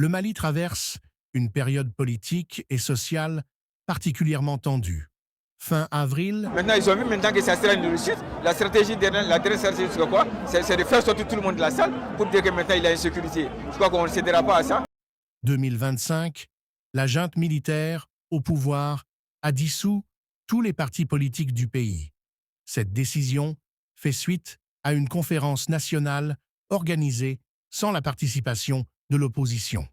Le Mali traverse une période politique et sociale particulièrement tendue. Fin avril, Maintenant, ils ont vu maintenant que ça sera une réussite. La dernière stratégie, c'est quoi? C'est de faire sortir tout le monde de la salle pour dire que maintenant il y a une sécurité. Je crois qu'on ne cédera pas à ça. 2025, la junte militaire au pouvoir a dissous tous les partis politiques du pays. Cette décision fait suite à une conférence nationale organisée sans la participation de l'opposition.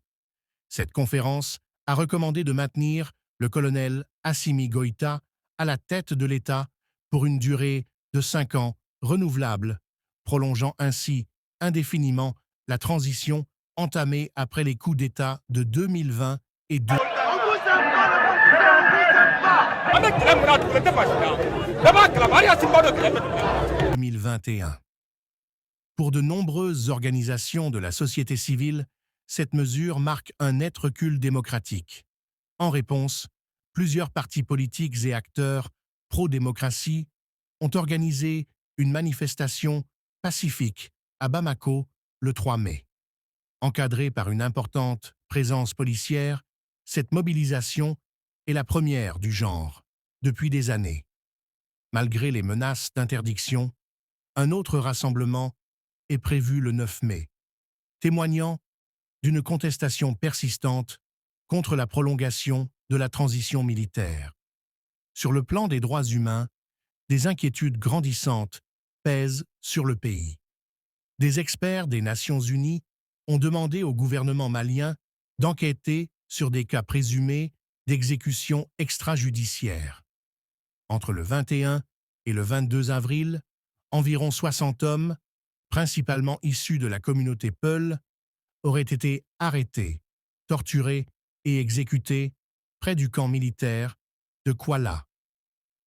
Cette conférence a recommandé de maintenir le colonel Assimi Goïta à la tête de l'État pour une durée de 5 ans renouvelable, prolongeant ainsi indéfiniment la transition entamée après les coups d'État de 2020 et 2021. Pour de nombreuses organisations de la société civile, cette mesure marque un net recul démocratique. En réponse, plusieurs partis politiques et acteurs pro-démocratie ont organisé une manifestation pacifique à Bamako le 3 mai. Encadrée par une importante présence policière, cette mobilisation est la première du genre depuis des années. Malgré les menaces d'interdiction, un autre rassemblement est prévu le 9 mai, témoignant d'une contestation persistante contre la prolongation de la transition militaire. Sur le plan des droits humains, des inquiétudes grandissantes pèsent sur le pays. Des experts des Nations Unies ont demandé au gouvernement malien d'enquêter sur des cas présumés d'exécution extrajudiciaire. Entre le 21 et le 22 avril, environ 60 hommes, principalement issus de la communauté Peul, auraient été arrêtés, torturés et exécutés près du camp militaire de Kuala.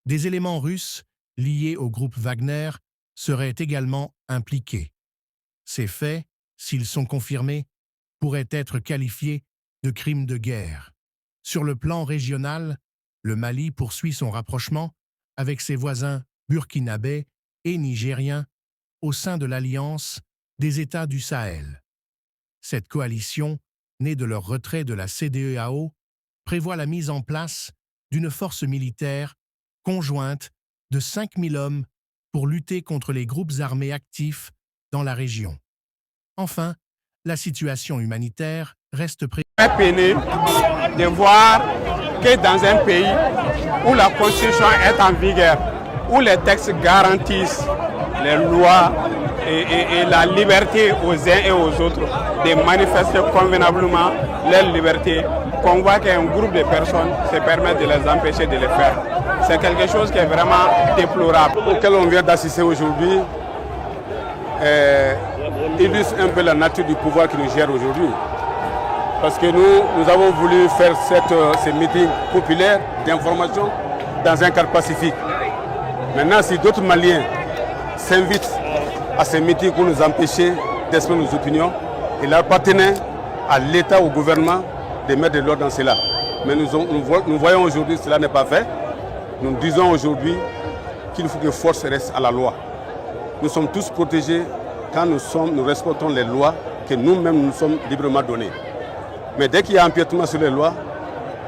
Des éléments russes liés au groupe Wagner seraient également impliqués. Ces faits, s'ils sont confirmés, pourraient être qualifiés de crimes de guerre. Sur le plan régional, le Mali poursuit son rapprochement avec ses voisins burkinabés et nigériens au sein de l'Alliance des États du Sahel. Cette coalition, née de leur retrait de la CEDEAO, prévoit la mise en place d'une force militaire conjointe de 5000 hommes pour lutter contre les groupes armés actifs dans la région. Enfin, la situation humanitaire reste Très peiné de voir que dans un pays où la Constitution est en vigueur, où les textes garantissent les lois et la liberté aux uns et aux autres de manifester convenablement leur liberté, qu'on voit qu'un groupe de personnes se permet de les empêcher de le faire. C'est quelque chose qui est vraiment déplorable. Auquel on vient d'assister aujourd'hui illustre un peu la nature du pouvoir qui nous gère aujourd'hui. Parce que nous avons voulu faire ces meetings populaires d'information dans un cadre pacifique. Maintenant, si d'autres Maliens s'invitent à ces meetings pour nous empêcher d'exprimer nos opinions, il appartenait à l'État, au gouvernement, de mettre de l'ordre dans cela. Mais nous voyons aujourd'hui que cela n'est pas fait. Nous disons aujourd'hui qu'il faut que force reste à la loi. Nous sommes tous protégés quand nous respectons les lois que nous-mêmes nous sommes librement données. Mais dès qu'il y a empiètement sur les lois,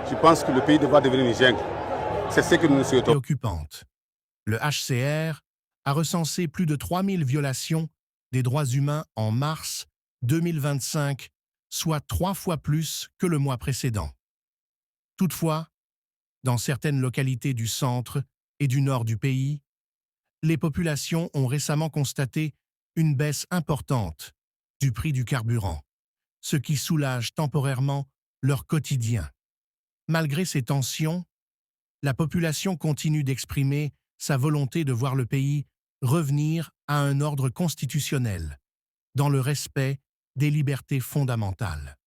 je pense que le pays devra devenir une jungle. C'est ce que nous souhaitons. Préoccupante. Le HCR a recensé plus de 3000 violations des droits humains en mars 2025, soit 3 fois plus que le mois précédent. Toutefois, dans certaines localités du centre et du nord du pays, les populations ont récemment constaté une baisse importante du prix du carburant, ce qui soulage temporairement leur quotidien. Malgré ces tensions, la population continue d'exprimer sa volonté de voir le pays revenir à un ordre constitutionnel, dans le respect des libertés fondamentales.